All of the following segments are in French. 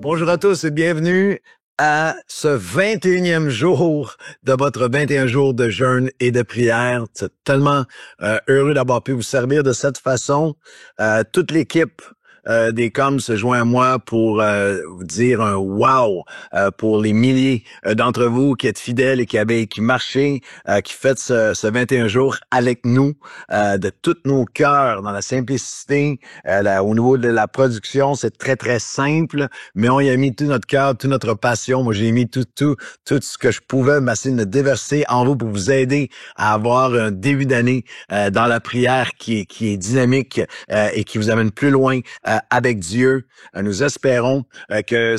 Bonjour à tous et bienvenue à ce 21e jour de votre 21 jours de jeûne et de prière. C'est tellement heureux d'avoir pu vous servir de cette façon. Toute l'équipe des coms se joint à moi pour vous dire un wow pour les milliers d'entre vous qui êtes fidèles et qui marchez, qui faites ce 21 jours avec nous de tous nos cœurs dans la simplicité. Au niveau de la production, c'est très très simple, mais on y a mis tout notre cœur, toute notre passion. Moi, j'ai mis tout ce que je pouvais m'essayer de déverser en vous pour vous aider à avoir un début d'année dans la prière qui est dynamique et qui vous amène plus loin avec Dieu. Nous espérons que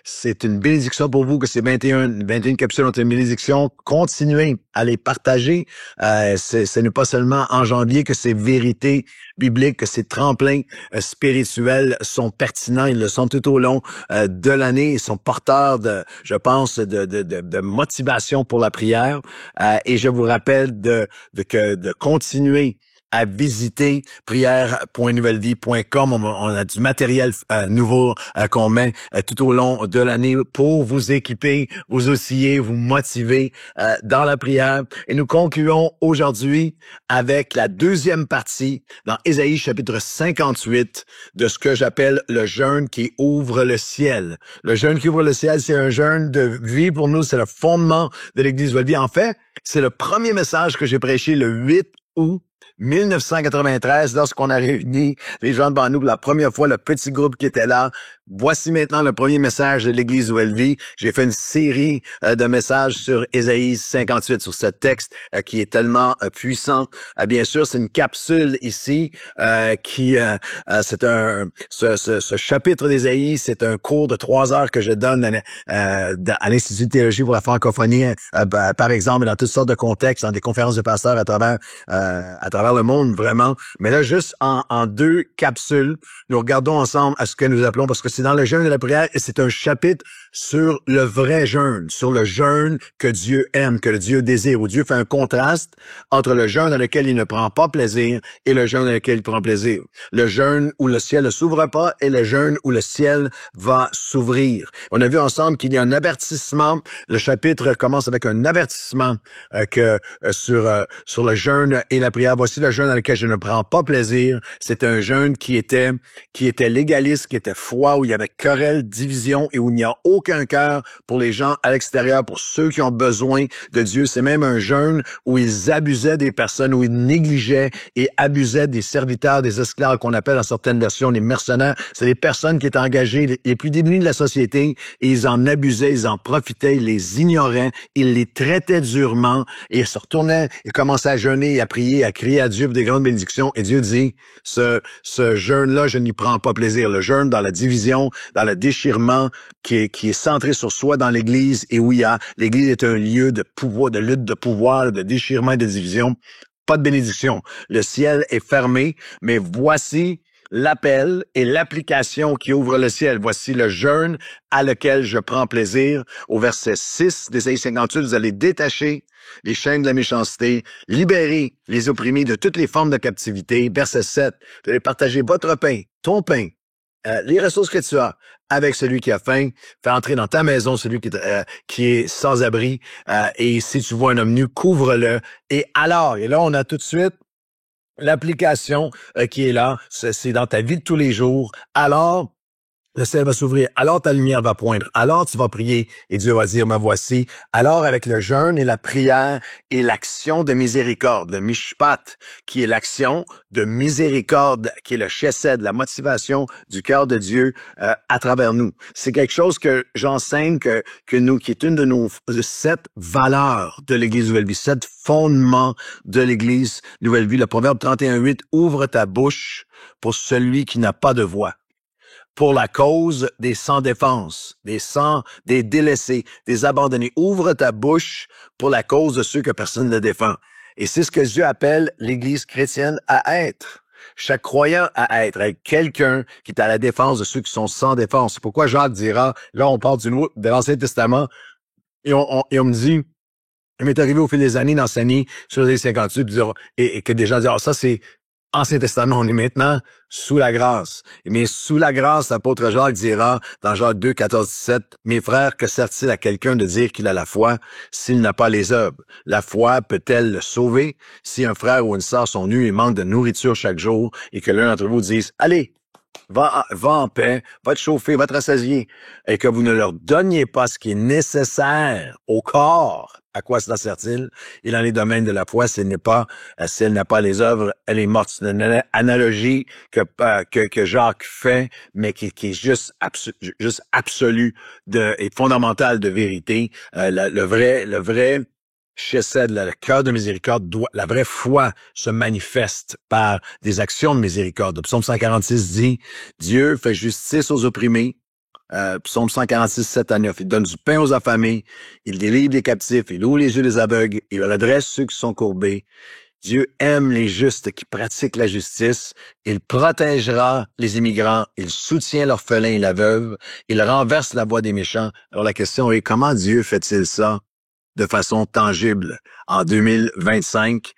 c'est une bénédiction pour vous, que ces 21 capsules ont une bénédiction. Continuez à les partager. Ce n'est pas seulement en janvier que ces vérités bibliques, que ces tremplins spirituels sont pertinents. Ils le sont tout au long de l'année. Ils sont porteurs je pense, de motivation pour la prière. Et je vous rappelle de continuer à visiter prière.nouvellevie.com. On a du matériel nouveau qu'on met tout au long de l'année pour vous équiper, vous outiller, vous motiver dans la prière. Et nous concluons aujourd'hui avec la deuxième partie dans Ésaïe chapitre 58 de ce que j'appelle le jeûne qui ouvre le ciel. Le jeûne qui ouvre le ciel, c'est un jeûne de vie pour nous, c'est le fondement de l'Église Nouvelle-Vie. En fait, c'est le premier message que j'ai prêché le 8 août 1993, lorsqu'on a réuni les gens devant nous pour la première fois, le petit groupe qui était là. Voici maintenant le premier message de l'Église Nouvelle-Vie. J'ai fait une série de messages sur Ésaïe 58, sur ce texte qui est tellement puissant. Bien sûr, c'est une capsule ici ce chapitre d'Ésaïe, c'est un cours de 3 heures que je donne à l'Institut de théologie pour la francophonie, par exemple, dans toutes sortes de contextes, dans des conférences de pasteurs à travers le monde, vraiment. Mais là, juste en 2 capsules, nous regardons ensemble à ce que nous appelons, parce que c'est dans le jeûne de la prière, et c'est un chapitre sur le vrai jeûne, sur le jeûne que Dieu aime, que Dieu désire, où Dieu fait un contraste entre le jeûne dans lequel il ne prend pas plaisir et le jeûne dans lequel il prend plaisir. Le jeûne où le ciel ne s'ouvre pas et le jeûne où le ciel va s'ouvrir. On a vu ensemble qu'il y a un avertissement. Le chapitre commence avec un avertissement sur le jeûne et la prière. Voici le jeûne dans lequel je ne prends pas plaisir. C'est un jeûne qui était légaliste, qui était froid, où il y avait querelle, division et où il n'y a aucun cœur pour les gens à l'extérieur, pour ceux qui ont besoin de Dieu. C'est même un jeûne où ils abusaient des personnes, où ils négligeaient et abusaient des serviteurs, des esclaves qu'on appelle dans certaines versions les mercenaires. C'est des personnes qui étaient engagées les plus démunies de la société et ils en abusaient, ils en profitaient, ils les ignoraient, ils les traitaient durement et ils se retournaient, ils commençaient à jeûner et à prier, à crier à Dieu pour des grandes bénédictions. Et Dieu dit, ce jeûne-là, je n'y prends pas plaisir. Le jeûne dans la division, dans le déchirement, qui est centré sur soi dans l'Église et où l'Église est un lieu de pouvoir, de lutte de pouvoir, de déchirement et de division. Pas de bénédiction. Le ciel est fermé, mais voici l'appel et l'application qui ouvre le ciel. Voici le jeûne à lequel je prends plaisir. Au verset 6 d'Ésaïe 58, vous allez détacher les chaînes de la méchanceté, libérer les opprimés de toutes les formes de captivité. Verset 7, vous allez partager votre pain, ton pain, les ressources que tu as avec celui qui a faim, fais entrer dans ta maison celui qui est sans abri, et si tu vois un homme nu, couvre-le. Et là, on a tout de suite l'application qui est là, c'est dans ta vie de tous les jours. Alors, le ciel va s'ouvrir. Alors, ta lumière va poindre. Alors, tu vas prier et Dieu va dire, me voici. Alors, avec le jeûne et la prière et l'action de miséricorde, le mishpat, qui est l'action de miséricorde, qui est le chesed, la motivation du cœur de Dieu à travers nous. C'est quelque chose que j'enseigne qui est une de nos 7 valeurs de l'Église Nouvelle-Vie, 7 fondements de l'Église Nouvelle-Vie. Le Proverbe 31:8, ouvre ta bouche pour celui qui n'a pas de voix, pour la cause des sans défense, des délaissés, des abandonnés. Ouvre ta bouche pour la cause de ceux que personne ne défend. Et c'est ce que Dieu appelle l'Église chrétienne à être. Chaque croyant à être quelqu'un qui est à la défense de ceux qui sont sans défense. C'est pourquoi Jacques dira, là on parle de l'Ancien Testament, et on me dit, il m'est arrivé au fil des années d'enseigner sur les 58 et que des gens disent, ça c'est Ancien Testament, on est maintenant sous la grâce. Mais sous la grâce, l'apôtre Jacques dira dans Jacques 2, 14, 17, « Mes frères, que sert-il à quelqu'un de dire qu'il a la foi s'il n'a pas les œuvres? La foi peut-elle le sauver? Si un frère ou une sœur sont nus et manquent de nourriture chaque jour et que l'un d'entre vous dise, « Allez, va en paix, va te chauffer, va te rassasier, et que vous ne leur donniez pas ce qui est nécessaire au corps, à quoi cela sert-il? Il en est de même de la foi, si elle n'a pas les œuvres, elle est morte. C'est une analogie que Jacques fait, mais qui est juste absolue et fondamentale de vérité. Le vrai Chesed, le cœur de miséricorde, la vraie foi se manifeste par des actions de miséricorde. Le psaume 146 dit, Dieu fait justice aux opprimés. Psaume 146, 7 à 9. Il donne du pain aux affamés. Il délivre les captifs. Il ouvre les yeux des aveugles. Il redresse ceux qui sont courbés. Dieu aime les justes qui pratiquent la justice. Il protégera les immigrants. Il soutient l'orphelin et la veuve. Il renverse la voie des méchants. Alors la question est, comment Dieu fait-il ça de façon tangible en 2025?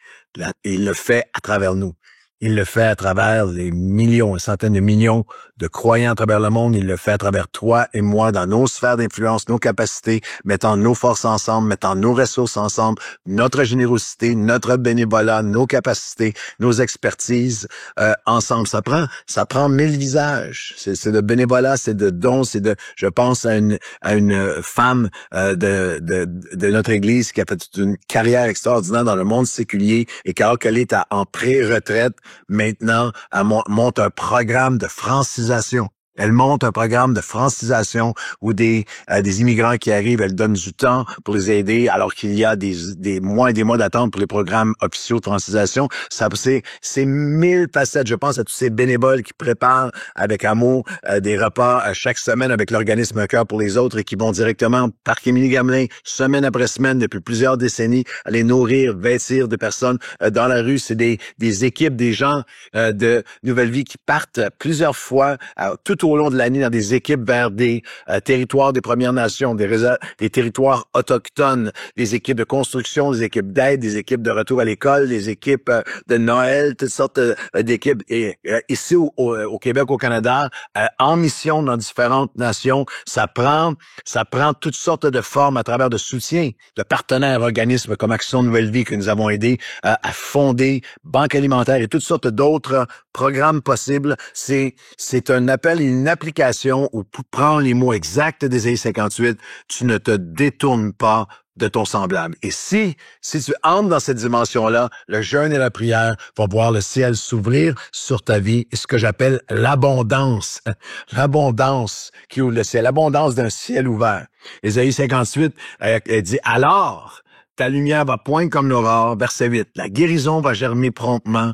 Il le fait à travers nous. Il le fait à travers les millions, centaines de millions de croyants à travers le monde. Il le fait à travers toi et moi dans nos sphères d'influence, nos capacités, mettant nos forces ensemble, mettant nos ressources ensemble, notre générosité, notre bénévolat, nos capacités, nos expertises ensemble. Ça prend 1000 visages. C'est de bénévolat, c'est de dons, je pense à une femme de notre Église qui a fait une carrière extraordinaire dans le monde séculier et alors qu'elle est en pré-retraite, maintenant, elle monte un programme de francisation. Elle monte un programme de francisation où des immigrants qui arrivent, elle donne du temps pour les aider alors qu'il y a des mois et des mois d'attente pour les programmes officiaux de francisation. C'est 1000 facettes. Je pense à tous ces bénévoles qui préparent avec amour des repas chaque semaine avec l'organisme Un cœur pour les autres et qui vont directement Parc Émilie-Gamelin, semaine après semaine, depuis plusieurs décennies, aller nourrir, vêtir des personnes dans la rue. C'est des équipes, des gens de Nouvelle Vie qui partent plusieurs fois tout au long de l'année dans des équipes vers des territoires des Premières Nations, des territoires autochtones, des équipes de construction, des équipes d'aide, des équipes de retour à l'école, des équipes de Noël, toutes sortes d'équipes. Et ici au Québec, au Canada, en mission dans différentes nations, ça prend toutes sortes de formes à travers de soutien, de partenaires, organismes comme Action Nouvelle Vie que nous avons aidé à fonder, Banque alimentaire et toutes sortes d'autres programmes possibles. C'est un appel et une application où, pour prendre les mots exacts d'Ésaïe 58, tu ne te détournes pas de ton semblable. Et si tu entres dans cette dimension-là, le jeûne et la prière vont voir le ciel s'ouvrir sur ta vie, et ce que j'appelle l'abondance. L'abondance qui ouvre le ciel, l'abondance d'un ciel ouvert. Ésaïe 58, elle dit, alors, ta lumière va poindre comme l'aurore, verset 8. La guérison va germer promptement.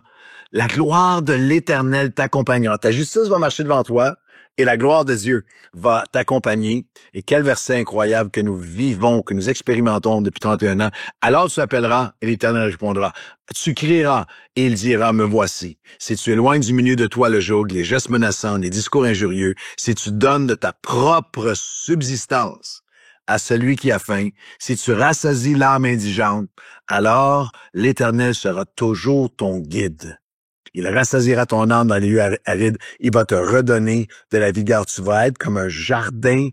La gloire de l'Éternel t'accompagnera. Ta justice va marcher devant toi et la gloire de Dieu va t'accompagner. Et quel verset incroyable que nous vivons, que nous expérimentons depuis 31 ans. Alors tu appelleras et l'Éternel répondra. Tu crieras et il dira, me voici. Si tu éloignes du milieu de toi le joug, les gestes menaçants, les discours injurieux, si tu donnes de ta propre subsistance à celui qui a faim, si tu rassasies l'âme indigente, alors l'Éternel sera toujours ton guide. Il rassasiera ton âme dans les lieux arides. Il va te redonner de la vigueur. Tu vas être comme un jardin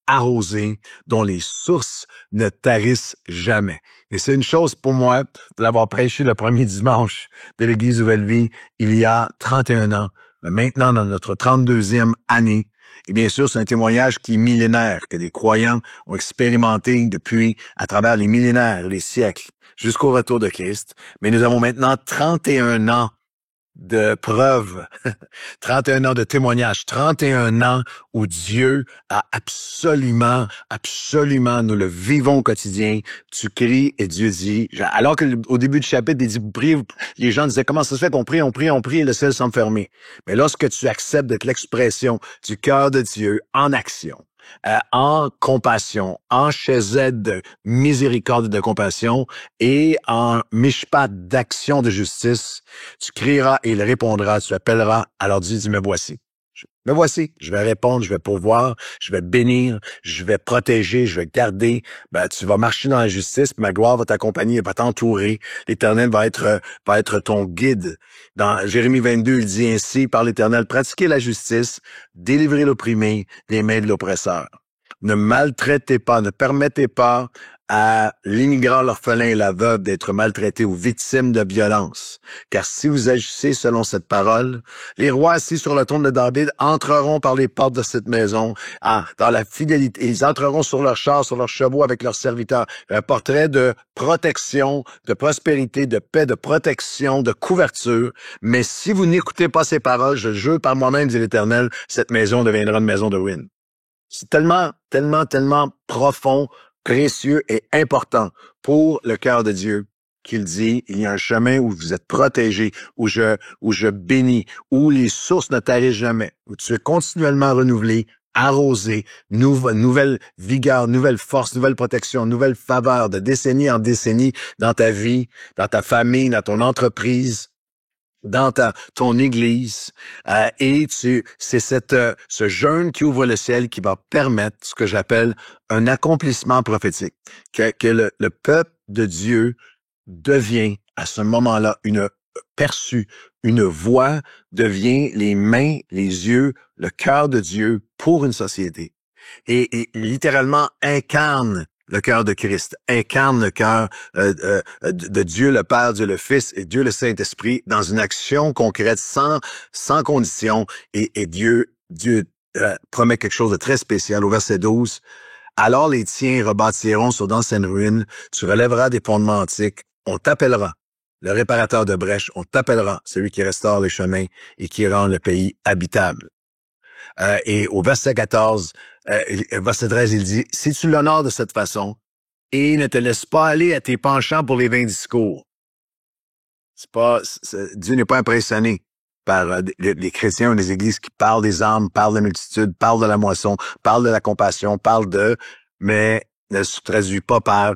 arrosé dont les sources ne tarissent jamais. Et c'est une chose pour moi de l'avoir prêché le premier dimanche de l'Église Nouvelle Vie il y a 31 ans. Mais maintenant, dans notre 32e année, et bien sûr, c'est un témoignage qui est millénaire, que des croyants ont expérimenté depuis à travers les millénaires, les siècles, jusqu'au retour de Christ. Mais nous avons maintenant 31 ans de preuves, 31 ans de témoignages, 31 ans où Dieu a absolument, nous le vivons au quotidien. Tu cries et Dieu dit, alors qu'au début du chapitre, il dit, priez, les gens disaient, comment ça se fait qu'on prie et le ciel semble fermé. Mais lorsque tu acceptes d'être l'expression du cœur de Dieu en action, en compassion, en chesed de miséricorde et de compassion et en mishpat d'action de justice, tu crieras et il répondra, tu appelleras, alors Dieu dit, me voici. Me voici, je vais répondre, je vais pourvoir, je vais bénir, je vais protéger, je vais garder. Ben, tu vas marcher dans la justice, puis ma gloire va t'accompagner, elle va t'entourer. L'Éternel va être ton guide. Dans Jérémie 22, il dit ainsi, par l'Éternel, pratiquez la justice, délivrez l'opprimé des mains de l'oppresseur. Ne maltraitez pas, ne permettez pas à l'immigrant, l'orphelin et la veuve d'être maltraités ou victimes de violence. Car si vous agissez selon cette parole, les rois assis sur le trône de David entreront par les portes de cette maison dans la fidélité. Ils entreront sur leurs chars, sur leurs chevaux avec leurs serviteurs. Un portrait de protection, de prospérité, de paix, de protection, de couverture. Mais si vous n'écoutez pas ces paroles, je jure par moi-même, dit l'Éternel, cette maison deviendra une maison de ruine. C'est tellement, tellement, tellement profond, précieux et important pour le cœur de Dieu qu'il dit, il y a un chemin où vous êtes protégés, où je bénis, où les sources ne tarissent jamais, où tu es continuellement renouvelé, arrosé, nouvelle vigueur, nouvelle force, nouvelle protection, nouvelle faveur de décennie en décennie dans ta vie, dans ta famille, dans ton entreprise, dans ton église, et c'est ce jeûne qui ouvre le ciel qui va permettre ce que j'appelle un accomplissement prophétique, que le peuple de Dieu devient à ce moment-là une voix, devient les mains, les yeux, le cœur de Dieu pour une société, et littéralement incarne le cœur de Christ, incarne le cœur de Dieu le Père, Dieu le Fils et Dieu le Saint-Esprit dans une action concrète sans condition. Et Dieu promet quelque chose de très spécial au verset 12. Alors les tiens rebâtiront sur d'anciennes ruines, tu relèveras des fondements antiques, on t'appellera le réparateur de brèches, on t'appellera celui qui restaure les chemins et qui rend le pays habitable. Et au verset 14, verset 13, il dit, si tu l'honores de cette façon et ne te laisses pas aller à tes penchants pour les vains discours. Dieu n'est pas impressionné par les chrétiens ou les églises qui parlent des âmes, parlent de la multitude, parlent de la moisson, parlent de la compassion, mais ne se traduit pas par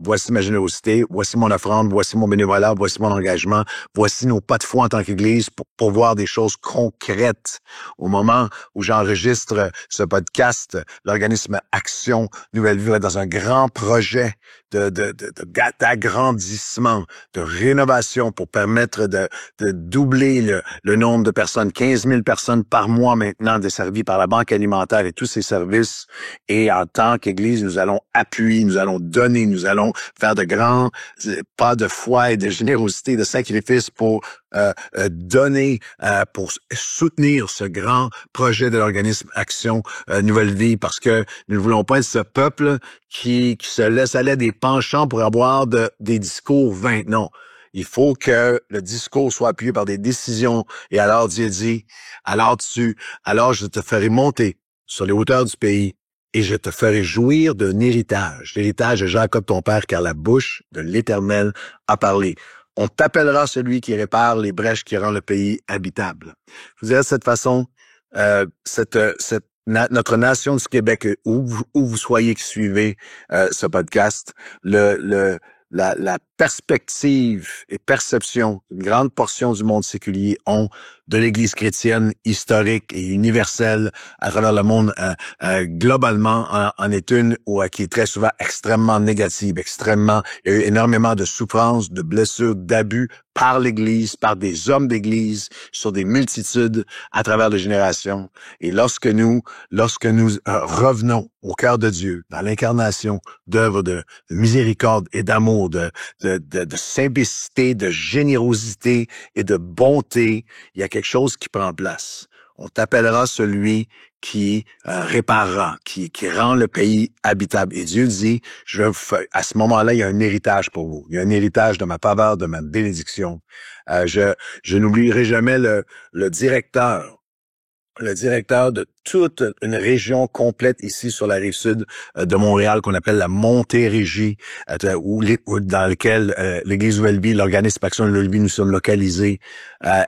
voici ma générosité, voici mon offrande, voici mon bénévolat, voici mon engagement, voici nos pas de foi en tant qu'Église pour voir des choses concrètes. Au moment où j'enregistre ce podcast, l'organisme Action Nouvelle Vie est dans un grand projet d'agrandissement, de rénovation pour permettre de doubler le nombre de personnes, 15 000 personnes par mois maintenant desservies par la Banque alimentaire et tous ses services. Et en tant qu'Église, nous allons appuyer, nous allons donner, nous allons faire de grands pas de foi et de générosité, de sacrifice pour donner, pour soutenir ce grand projet de l'organisme Action Nouvelle Vie, parce que nous ne voulons pas être ce peuple qui se laisse aller des penchants pour avoir des discours vains. Non. Il faut que le discours soit appuyé par des décisions. Et alors Dieu dit, alors je te ferai monter sur les hauteurs du pays et je te ferai jouir d'un héritage, l'héritage de Jacob ton père, car la bouche de l'Éternel a parlé. On t'appellera celui qui répare les brèches qui rend le pays habitable. Je vous dirais de cette façon, notre nation du Québec, où vous soyez qui suivez ce podcast, la perspective et perception d'une grande portion du monde séculier ont de l'Église chrétienne historique et universelle à travers le monde globalement en est une qui est très souvent extrêmement négative, il y a eu énormément de souffrances, de blessures, d'abus par l'Église, par des hommes d'Église, sur des multitudes à travers les générations. Et lorsque nous revenons au cœur de Dieu, dans l'incarnation d'œuvres de miséricorde et d'amour, de simplicité, de générosité et de bonté, il y a quelque chose qui prend place. On t'appellera celui qui réparera, qui rend le pays habitable. Et Dieu dit, à ce moment-là, il y a un héritage pour vous. Il y a un héritage de ma faveur, de ma bénédiction. Je n'oublierai jamais le directeur de toute une région complète ici sur la rive sud de Montréal qu'on appelle la Montérégie, dans laquelle l'Église Nouvelle-Vie, l'organisme Action Nouvelle-Vie, nous sommes localisés,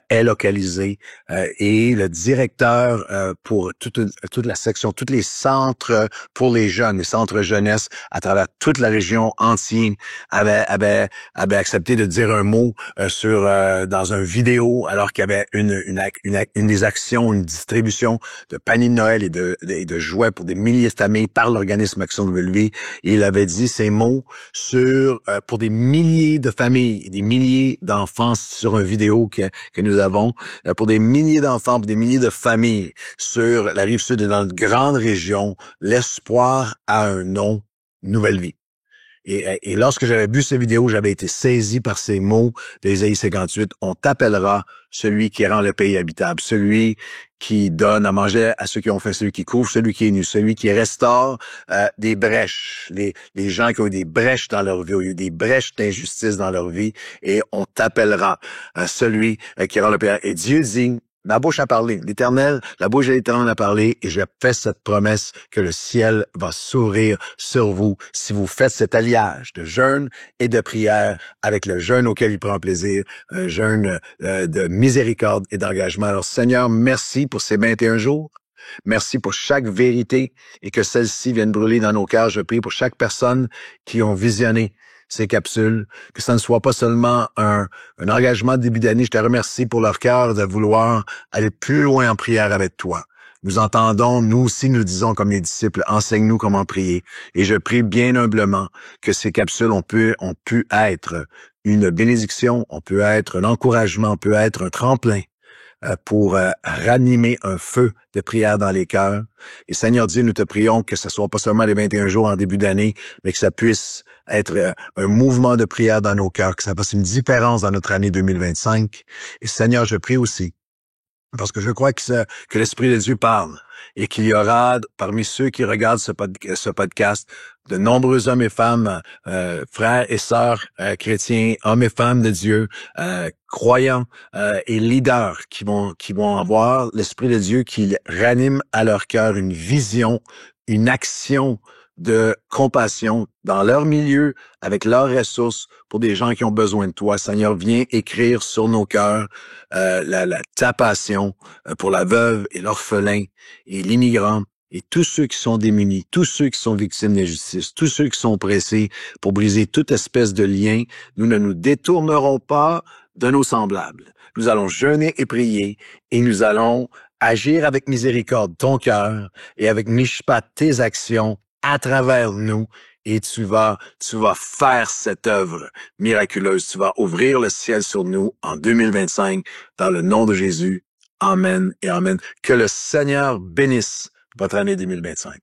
est localisé. Et le directeur pour toute la section, tous les centres pour les jeunes, les centres jeunesse à travers toute la région entière avait accepté de dire un mot dans un vidéo alors qu'il y avait une des actions, une distribution de paniers de Noël et de jouets pour des milliers de familles par l'organisme Action Nouvelle-Vie. Et il avait dit ces mots pour des milliers de familles, des milliers d'enfants sur une vidéo que nous avons, pour des milliers d'enfants, pour des milliers de familles sur la rive sud et dans une grande région, l'espoir a un nom, Nouvelle Vie. Et lorsque j'avais vu ces vidéos, j'avais été saisi par ces mots d'Ésaïe 58. On t'appellera celui qui rend le pays habitable, celui qui donne à manger à ceux qui ont faim, celui qui couvre, celui qui est nu, celui qui restaure des brèches, les gens qui ont eu des brèches dans leur vie, ont eu des brèches d'injustice dans leur vie, et on t'appellera celui qui rend le pays. Et Dieu dit, ma bouche a parlé, l'Éternel, la bouche de l'Éternel a parlé, et je fais cette promesse que le ciel va s'ouvrir sur vous si vous faites cet alliage de jeûne et de prière avec le jeûne auquel il prend plaisir, un jeûne de miséricorde et d'engagement. Alors Seigneur, merci pour ces 21 jours. Merci pour chaque vérité et que celle-ci vienne brûler dans nos cœurs. Je prie pour chaque personne qui ont visionné ces capsules, que ça ne soit pas seulement un engagement de début d'année. Je te remercie pour leur cœur de vouloir aller plus loin en prière avec toi. Nous entendons, nous aussi nous disons comme les disciples, enseigne-nous comment prier. Et je prie bien humblement que ces capsules ont pu être une bénédiction, on peut être un encouragement, on peut être un tremplin pour ranimer un feu de prière dans les cœurs. Et Seigneur Dieu, nous te prions que ce soit pas seulement les 21 jours en début d'année, mais que ça puisse être un mouvement de prière dans nos cœurs, que ça fasse une différence dans notre année 2025. Et Seigneur, je prie aussi, parce que je crois que l'Esprit de Dieu parle et qu'il y aura parmi ceux qui regardent ce podcast de nombreux hommes et femmes, frères et sœurs chrétiens, hommes et femmes de Dieu, croyants et leaders qui vont avoir l'Esprit de Dieu qui ranime à leur cœur une vision, une action de compassion dans leur milieu, avec leurs ressources pour des gens qui ont besoin de toi. Seigneur, viens écrire sur nos cœurs ta passion pour la veuve et l'orphelin et l'immigrant et tous ceux qui sont démunis, tous ceux qui sont victimes d'injustice, tous ceux qui sont pressés pour briser toute espèce de lien. Nous ne nous détournerons pas de nos semblables. Nous allons jeûner et prier et nous allons agir avec miséricorde ton cœur et avec mishpat tes actions à travers nous, et tu vas faire cette œuvre miraculeuse. Tu vas ouvrir le ciel sur nous en 2025 dans le nom de Jésus. Amen et amen. Que le Seigneur bénisse votre année 2025.